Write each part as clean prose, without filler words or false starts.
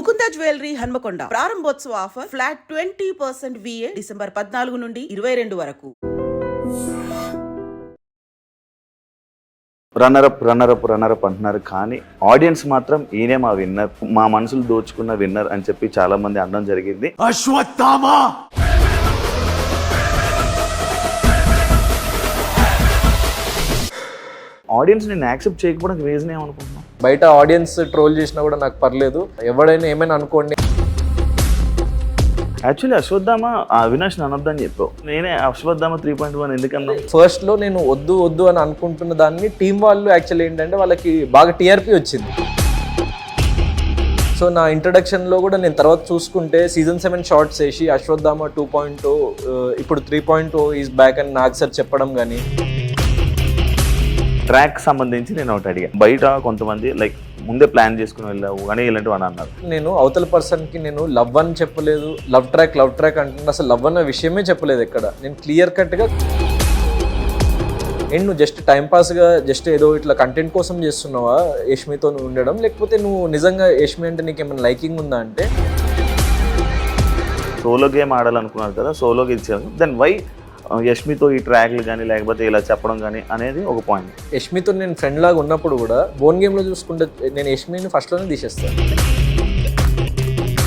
Mukunda jewellery Hanamkonda ప్రారంభోత్సవ offer flat 20% VA December 14 నుండి 22 వరకు. రన్నరప్ అంటున్నారు, కానీ ఆడియన్స్ మాత్రం ఈయనే మా విన్నర్, మా మనసులు దోచుకున్న విన్నర్ అని చెప్పి చాలా మంది అనడం జరిగింది. అశ్వత్థామ ఆడియన్స్ నేను యాక్సెప్ట్ చేయకపోవడానికి రీజన్ ఏమనుకుంటున్నాను? బయట ఆడియన్స్ ట్రోల్ చేసినా కూడా నాకు పర్లేదు, ఎవడైనా ఏమైనా అనుకోండి. యాక్చువల్లీ అశ్వత్థామ అవినాష్ అనొద్దని చెప్పావు, నేనే అశ్వత్థామ 3.1 ఎందుకన్నా. ఫస్ట్ లో నేను వద్దు అని అనుకుంటున్న దాన్ని టీం వాళ్ళు యాక్చువల్లీ ఏంటంటే వాళ్ళకి బాగా టీఆర్పీ వచ్చింది. సో నా ఇంట్రడక్షన్లో కూడా నేను తర్వాత చూసుకుంటే సీజన్ 7 షార్ట్స్ వేసి అశ్వత్థామ 2.0 ఇప్పుడు 3.0 ఈజ్ బ్యాక్ అని నాకు సార్ చెప్పడం. కానీ ట్రాక్ సంబంధించి నేను ఒకటి అడిగా, బయట కొంతమంది లైక్ ముందే ప్లాన్ చేసుకుని వెళ్ళావు కానీ ఇలాంటివి అని అన్నారు. నేను అవతల పర్సన్కి నేను లవ్ అని చెప్పలేదు, లవ్ ట్రాక్ అంటున్నా, అసలు లవ్ అన్న విషయమే చెప్పలేదు ఎక్కడ. నేను క్లియర్ కట్గా నువ్వు జస్ట్ టైంపాస్గా జస్ట్ ఏదో ఇట్లా కంటెంట్ కోసం చేస్తున్నావా యష్మితో ఉండడం, లేకపోతే నువ్వు నిజంగా యష్మి అంటే నీకు ఏమైనా లైకింగ్ ఉందా అంటే. సోలో గేమ్ ఆడాలనుకున్నారు కదా, సోలోకి ఇచ్చారు, దెన్ వై యష్మితో ఈ ట్రాక్లు కానీ లేకపోతే ఇలా చెప్పడం కానీ అనేది ఒక పాయింట్. యష్మితో నేను ఫ్రెండ్ లాగా ఉన్నప్పుడు కూడా బోన్ గేమ్లో చూసుకుంటే నేను యష్మిని ఫస్ట్లోనే తీసేస్తాను.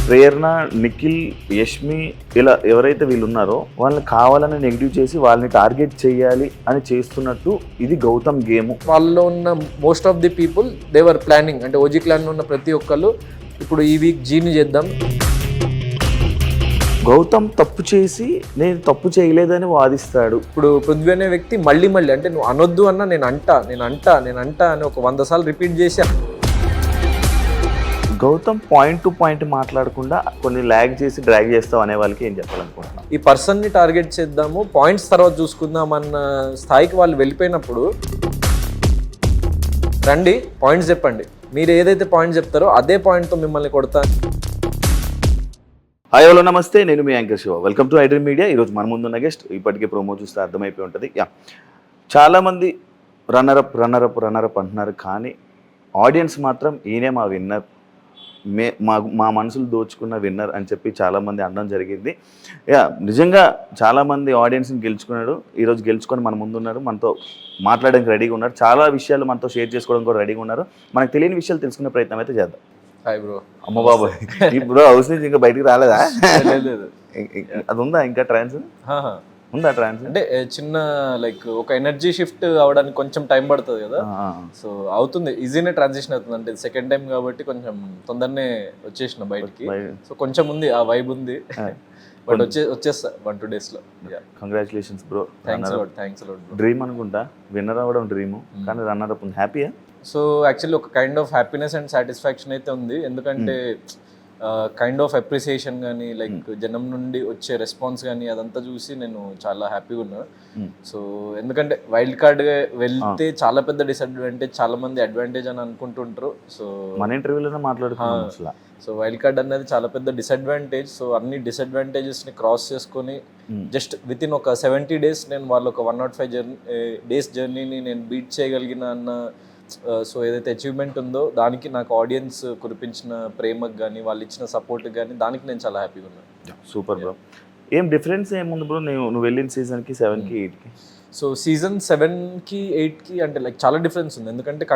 ప్రేరణ, నిఖిల్, యష్మి ఇలా ఎవరైతే వీళ్ళు ఉన్నారో వాళ్ళని కావాలని నెగిటివ్ చేసి వాళ్ళని టార్గెట్ చేయాలి అని చేస్తున్నట్టు ఇది గౌతమ్ గేమ్. వాళ్ళలో ఉన్న most of the people their planning, అంటే ఓజీ క్లాన్లో ఉన్న ప్రతి ఒక్కళ్ళు ఇప్పుడు ఈ వీక్ జీని చేద్దాం. గౌతమ్ తప్పు చేసి నేను తప్పు చేయలేదని వాదిస్తాడు. ఇప్పుడు పృథ్వీ అనే వ్యక్తి మళ్ళీ అంటే నువ్వు అనొద్దు అన్న నేను అంటా అని ఒక 100 సార్లు రిపీట్ చేసి, గౌతమ్ పాయింట్ టు పాయింట్ మాట్లాడకుండా కొన్ని ల్యాగ్ చేసి డ్రాగ్ చేస్తావు అనే వాళ్ళకి ఏం చెప్పాలనుకుంటున్నాను? ఈ పర్సన్ని టార్గెట్ చేద్దాము, పాయింట్స్ తర్వాత చూసుకుందాం అన్న స్థాయికి వాళ్ళు వెళ్ళిపోయినప్పుడు రండి పాయింట్స్ చెప్పండి, మీరు ఏదైతే పాయింట్ చెప్తారో అదే పాయింట్తో మిమ్మల్ని కొడతా. హాయ్ హలో నమస్తే, నేను మీ anchor Shiva, welcome to iDream Media. ఈరోజు మన ముందున్న గెస్ట్ ఇప్పటికే ప్రోమో చూస్తే అర్థమైపోయి ఉంటుంది. చాలామంది రన్నరప్ అంటున్నారు, కానీ ఆడియన్స్ మాత్రం ఈయనే మా విన్నర్, మా మనసులు దోచుకున్న విన్నర్ అని చెప్పి చాలామంది అనడం జరిగింది. నిజంగా చాలామంది ఆడియన్స్ని గెలుచుకున్నాడు, ఈరోజు గెలుచుకొని మన ముందున్నారు, మనతో మాట్లాడడానికి రెడీగా ఉన్నారు, చాలా విషయాలు మనతో షేర్ చేసుకోవడం కూడా రెడీగా ఉన్నారు. మనకు తెలియని విషయాలు తెలుసుకునే ప్రయత్నం అయితే చేద్దాం. Hi bro. అమ్మ బాబు, ఇప్పుడు హౌస్ నుంచి ఇంకా బయటికి రాలేదా? అది ఉందా ఇంకా ట్రాన్స్? ఉందా ట్రాన్స్? అంటే చిన్న లైక్ ఒక ఎనర్జీ షిఫ్ట్ అవడానికి కొంచెం టైం పడుతుంది కదా, సో అవుతుంది, ఈజీనే ట్రాన్సిషన్ అవుతుంది. అంటే సెకండ్ టైం కాబట్టి కొంచెం తొందరనే వచ్చేసిన బయటికి, సో కొంచెం ఉంది ఆ వైబ్ ఉంది, బట్ వచ్చేస్తా 1-2 daysలో. Congratulations bro. Thanks bro. Dream అనుకుంటా విన్నర్ అవ్వడం డ్రీమ్, కానీ రన్నర్ అప్ హ్యాపీయా? సో యాక్చువల్లీ ఒక kind of happiness and satisfaction అయితే ఉంది, ఎందుకంటే కైండ్ ఆఫ్ అప్రిసియేషన్ కానీ లైక్ జనం నుండి వచ్చే రెస్పాన్స్ కానీ అదంతా చూసి నేను చాలా హ్యాపీగా ఉన్నాను. సో ఎందుకంటే వైల్డ్ కార్డ్ వెళ్తే చాలా పెద్ద డిసడ్వాంటేజ్, చాలా మంది అడ్వాంటేజ్ అని అనుకుంటుంటారు. సో మన ఇంటర్వ్యూలోనే మాట్లాడుతున్నాం, సో వైల్డ్ కార్డ్ అనేది చాలా పెద్ద డిసడ్వాంటేజ్. సో అన్ని డిసడ్వాంటేజెస్ని క్రాస్ చేసుకొని జస్ట్ విత్ ఇన్ ఒక 70 days నేను వాళ్ళు ఒక 105 days జర్నీని నేను బీట్ చేయగలిగిన అన్న సో ఏదైతే అచీవ్మెంట్ ఉందో దానికి నాకు ఆడియన్స్ కురిపించిన ప్రేమకు కానీ వాళ్ళు ఇచ్చిన సపోర్ట్కి కానీ దానికి నేను చాలా హ్యాపీగా ఉన్నాను. Super bro. ఏం డిఫరెన్స్ ఏముంది బ్రో నువ్వు వెళ్ళిన సీజన్కి 7కి 8కి? సో సీజన్ 7కి 8కి అంటే లైక్ చాలా డిఫరెన్స్ ఉంది, ఎందుకంటే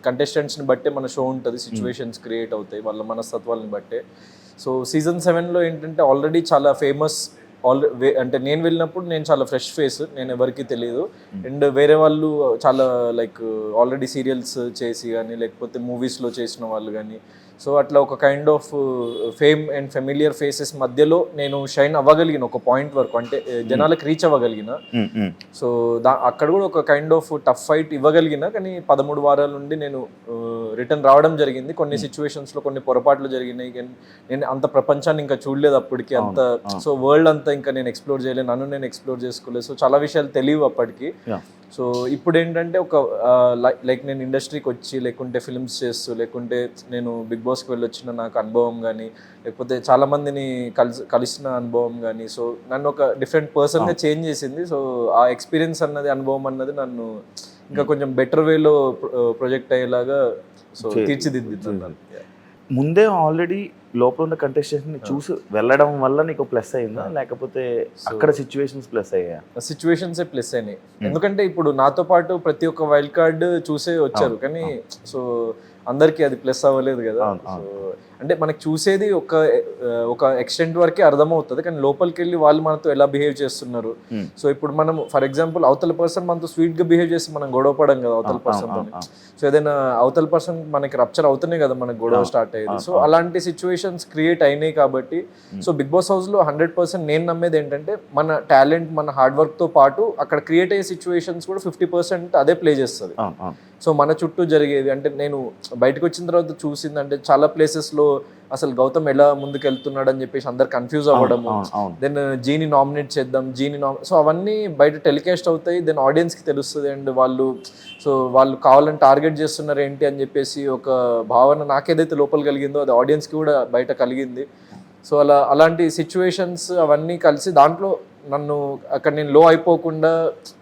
కంటెస్టెంట్స్ని బట్టే మన షో ఉంటుంది, సిచ్యువేషన్స్ క్రియేట్ అవుతాయి వాళ్ళ మనస్తత్వాలని బట్టే. సో సీజన్ 7లో ఏంటంటే ఆల్రెడీ చాలా ఫేమస్, అంటే నేను వెళ్ళినప్పుడు నేను చాలా ఫ్రెష్ ఫేస్, నేను ఎవరికి తెలియదు, అండ్ వేరే వాళ్ళు చాలా లైక్ ఆల్రెడీ సీరియల్స్ చేసి కానీ లేకపోతే మూవీస్లో చేసిన వాళ్ళు కానీ, సో అట్లా ఒక kind of fame and familiar faces మధ్యలో నేను షైన్ అవ్వగలిగిన ఒక పాయింట్ వరకు, అంటే జనాలకు రీచ్ అవ్వగలిగిన. సో అక్కడ కూడా ఒక కైండ్ ఆఫ్ టఫ్ ఫైట్ ఇవ్వగలిగిన, కానీ 13 వారాల నుండి నేను రిటర్న్ రావడం జరిగింది. కొన్ని సిచ్యువేషన్స్లో కొన్ని పొరపాట్లు జరిగినాయి, కానీ నేను అంత ప్రపంచాన్ని ఇంకా చూడలేదు అప్పటికి, అంత సో వరల్డ్ అంతా ఇంకా నేను ఎక్స్ప్లోర్ చేయలేదు, నన్ను నేను ఎక్స్ప్లోర్ చేసుకోలేదు, సో చాలా విషయాలు తెలియవు అప్పటికి. సో ఇప్పుడు ఏంటంటే ఒక లైక్ నేను ఇండస్ట్రీకి వచ్చి లేకుంటే ఫిల్మ్స్ చేస్తూ లేకుంటే నేను బిగ్ బాస్కి వెళ్ళి వచ్చిన నాకు అనుభవం కానీ లేకపోతే చాలామందిని కలిసిన అనుభవం కానీ, సో నన్ను ఒక డిఫరెంట్ పర్సన్గా చేంజ్ చేసింది. సో ఆ ఎక్స్పీరియన్స్ అన్నది, అనుభవం అన్నది నన్ను ఇంకా కొంచెం బెటర్ వేలో ప్రొజెక్ట్ అయ్యేలాగా సో తీర్చిదిద్దుతున్నాను. ముందే ఆల్రెడీ లోపల ఉన్న కంటెస్టెంట్స్ ని చూసి వెళ్ళడం వల్ల నీకు ప్లస్ అయిందా లేకపోతే అక్కడ సిచ్యువేషన్స్ ప్లస్ అయ్యా? సిచ్యువేషన్స్ ప్లస్ అయినాయి. ఎందుకంటే ఇప్పుడు నాతో పాటు ప్రతి ఒక్క వైల్డ్ కార్డ్ చూసే వచ్చారు, కానీ సో అందరికీ అది ప్లస్ అవ్వలేదు కదా. సో అంటే మనకి చూసేది ఒక ఎక్స్టెంట్ వరకే అర్థమవుతుంది, కానీ లోపలికి వెళ్ళి వాళ్ళు మనతో ఎలా బిహేవ్ చేస్తున్నారు. సో ఇప్పుడు మనం ఫర్ ఎగ్జాంపుల్ అవతల పర్సన్ మనతో స్వీట్ గా బిహేవ్ చేసి మనం గొడవ పడం కదా అవతల పర్సన్ తో. సో ఏదైనా అవతల పర్సన్ మనకి రప్చర్ అవుతున్నాయి కదా మనకి గొడవ స్టార్ట్ అయ్యేది. సో అలాంటి సిచ్యువేషన్స్ క్రియేట్ అయినాయి కాబట్టి సో బిగ్ బాస్ హౌస్ లో 100% నేను నమ్మేది ఏంటంటే మన టాలెంట్ మన హార్డ్ వర్క్ తో పాటు అక్కడ క్రియేట్ అయ్యే సిచ్యువేషన్స్ కూడా 50% అదే ప్లే చేస్తుంది. సో మన చుట్టూ జరిగేవి అంటే నేను బయటకు వచ్చిన తర్వాత చూసింది అంటే చాలా ప్లేసెస్లో అసలు గౌతమ్ ఎలా ముందుకు వెళ్తున్నాడు అని చెప్పేసి అందరు కన్ఫ్యూజ్ అవ్వడము. దెన్ జీని నామినేట్ చేద్దాం, సో అవన్నీ బయట టెలికాస్ట్ అవుతాయి, దెన్ ఆడియన్స్కి తెలుస్తుంది. అండ్ వాళ్ళు కావాలని టార్గెట్ చేస్తున్నారు ఏంటి అని చెప్పేసి ఒక భావన నాకేదైతే లోపల కలిగిందో అది ఆడియన్స్కి కూడా బయట కలిగింది. సో అలాంటి సిచ్యువేషన్స్ అవన్నీ కలిసి దాంట్లో నన్ను అక్కడ నేను లో అయిపోకుండా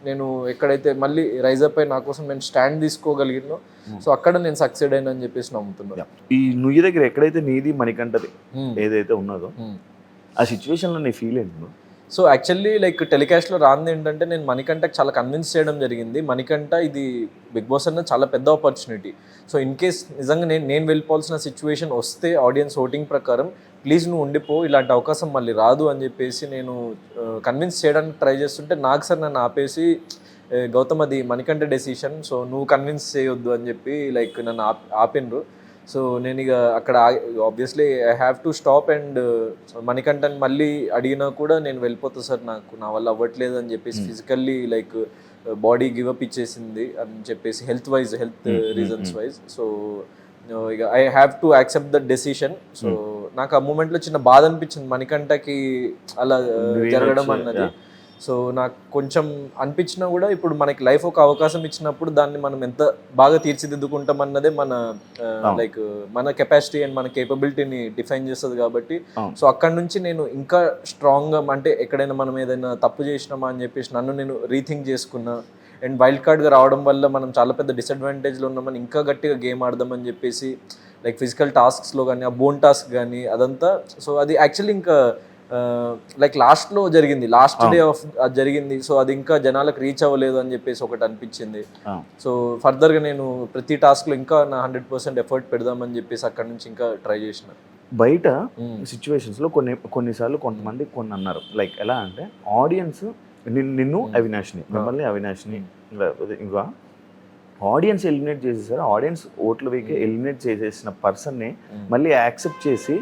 నేను ఎక్కడైతే మళ్ళీ రైజ్ అప్ అయి నా కోసం నేను స్టాండ్ తీసుకోగలిగినో సో అక్కడ నేను సక్సెడ్ అయినా అని చెప్పేసి నమ్ముతున్నాను. ఈ నుయ్యి దగ్గర ఎక్కడైతే నీది మణికంఠది ఏదైతే ఉన్నదో ఆ సిచ్యువేషన్లో నీ ఫీల్ ఏంటి? సో యాక్చువల్లీ లైక్ టెలికాస్ట్లో రాంది ఏంటంటే నేను మణికంఠకి చాలా కన్విన్స్ చేయడం జరిగింది. మణికంఠ ఇది బిగ్ బాస్ అన్న చాలా పెద్ద ఆపర్చునిటీ. సో ఇన్ కేస్ నిజంగా నేను వెళ్ళిపోవాల్సిన సిచ్యువేషన్ వస్తే ఆడియన్స్ ఓటింగ్ ప్రకారం ప్లీజ్ నువ్వు ఉండిపో, ఇలాంటి అవకాశం మళ్ళీ రాదు అని చెప్పేసి నేను కన్విన్స్ చేయడానికి ట్రై చేస్తుంటే నాకు సార్ నన్ను ఆపేసి గౌతమ్ అది మణికంఠ డెసిషన్, సో నువ్వు కన్విన్స్ చేయొద్దు అని చెప్పి లైక్ నన్ను ఆపినరు. సో నేను ఇక అక్కడ obviously I have to stop. And మణికంఠని మళ్ళీ అడిగినా కూడా నేను వెళ్ళిపోతా సార్, నా వల్ల అవ్వట్లేదు అని చెప్పేసి ఫిజికల్లీ లైక్ బాడీ గివప్ ఇచ్చేసింది అని చెప్పేసి హెల్త్ రీజన్స్ వైజ్. సో ఇక I have to accept that decision. So నాకు ఆ మూమెంట్లో చిన్న బాధ అనిపించింది మణికంఠకి అలా జరగడం అన్నది. సో నాకు కొంచెం అనిపించినా కూడా ఇప్పుడు మనకి లైఫ్ ఒక అవకాశం ఇచ్చినప్పుడు దాన్ని మనం ఎంత బాగా తీర్చిదిద్దుకుంటాం అన్నదే మన లైక్ మన కెపాసిటీ అండ్ మన కేపబిలిటీని డిఫైన్ చేస్తుంది కాబట్టి సో అక్కడ నుంచి నేను ఇంకా స్ట్రాంగ్గా అంటే ఎక్కడైనా మనం ఏదైనా తప్పు చేసినామా అని చెప్పేసి నన్ను నేను రీథింక్ చేసుకున్నా. అండ్ వైల్డ్ కార్డ్గా రావడం వల్ల మనం చాలా పెద్ద డిసడ్వాంటేజ్లో ఉన్నామని ఇంకా గట్టిగా గేమ్ ఆడదామని చెప్పేసి లైక్ ఫిజికల్ టాస్క్స్లో కానీ ఆ బోన్ టాస్క్ కానీ అదంతా. సో అది యాక్చువల్లీ ఇంకా లైక్ లాస్ట్లో జరిగింది, లాస్ట్ డే ఆఫ్ అది జరిగింది. సో అది ఇంకా జనాలకు రీచ్ అవ్వలేదు అని చెప్పేసి ఒకటి అనిపించింది. సో ఫర్దర్గా నేను ప్రతి టాస్క్లో ఇంకా నా 100% ఎఫర్ట్ పెడదామని చెప్పేసి అక్కడ నుంచి ఇంకా ట్రై చేసిన. బయట సిచ్యువేషన్స్లో కొన్నిసార్లు కొంతమంది కొన్ని అన్నారు లైక్ ఎలా అంటే ఆడియన్స్ నిన్ను అవినాష్ని మిమ్మల్ని అవినాష్ని ఇంకా ఆడియన్స్ ఎలిమినేట్ చేసేసారు, ఆడియన్స్ ఓట్ల వేకే ఎలిమినేట్ చేసేసిన పర్సన్ని మళ్ళీ యాక్సెప్ట్ చేసి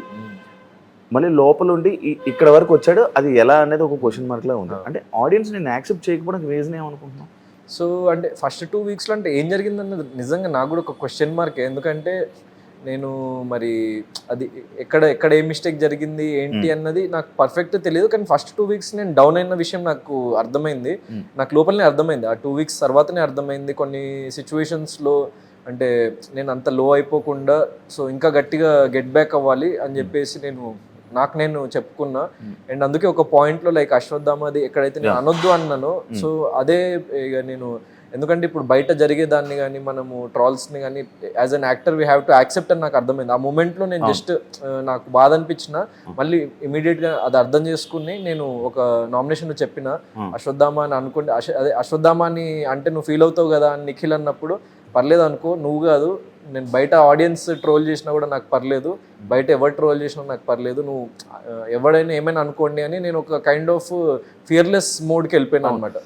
మళ్ళీ లోపల ఉండి ఇక్కడ వరకు వచ్చాడు, అది ఎలా అనేది ఒక క్వశ్చన్ మార్క్లా ఉంది. అంటే ఆడియన్స్ నేను యాక్సెప్ట్ చేయకపోవడానికి రీజన్ ఏమనుకుంటున్నాను? సో అంటే ఫస్ట్ 2 వీక్స్లో అంటే ఏం జరిగిందన్నది నిజంగా నాకు కూడా ఒక క్వశ్చన్ మార్క్. ఎందుకంటే నేను మరి అది ఎక్కడ ఏ మిస్టేక్ జరిగింది ఏంటి అన్నది నాకు పర్ఫెక్ట్ తెలియదు, కానీ ఫస్ట్ 2 వీక్స్ నేను డౌన్ అయిన విషయం నాకు అర్థమైంది, నాకు లోపలనే అర్థమైంది. ఆ 2 వీక్స్ తర్వాతనే అర్థమైంది కొన్ని సిచ్యువేషన్స్లో అంటే నేను అంత లో అయిపోకుండా సో ఇంకా గట్టిగా గెట్ బ్యాక్ అవ్వాలి అని చెప్పేసి నేను చెప్పుకున్నా. అండ్ అందుకే ఒక పాయింట్లో లైక్ అశ్వత్థామది ఎక్కడైతే నేను అనొద్దు అన్నానో సో అదే ఇక నేను ఎందుకంటే ఇప్పుడు బయట జరిగేదాన్ని కానీ మనము ట్రాల్స్ని కానీ as an actor we have to accept అని నాకు అర్థమైంది. ఆ మూమెంట్లో నేను జస్ట్ నాకు బాధ అనిపించిన మళ్ళీ ఇమీడియట్గా అది అర్థం చేసుకుని నేను ఒక నామినేషన్లో చెప్పిన అశ్వత్థామ అని అనుకుంటే అదే అశ్వత్థామ అని అంటే నువ్వు ఫీల్ అవుతావు కదా అని నిఖిల్ అన్నప్పుడు పర్లేదు అనుకో, నువ్వు కాదు నేను బయట ఆడియన్స్ ట్రోల్ చేసినా కూడా నాకు పర్లేదు, బయట ఎవరు ట్రోల్ చేసినా నాకు పర్లేదు, నువ్వు ఎవడైనా ఏమైనా అనుకోండి అని నేను ఒక కైండ్ ఆఫ్ ఫియర్లెస్ మోడ్కి వెళ్ళిపోయాను అనమాట.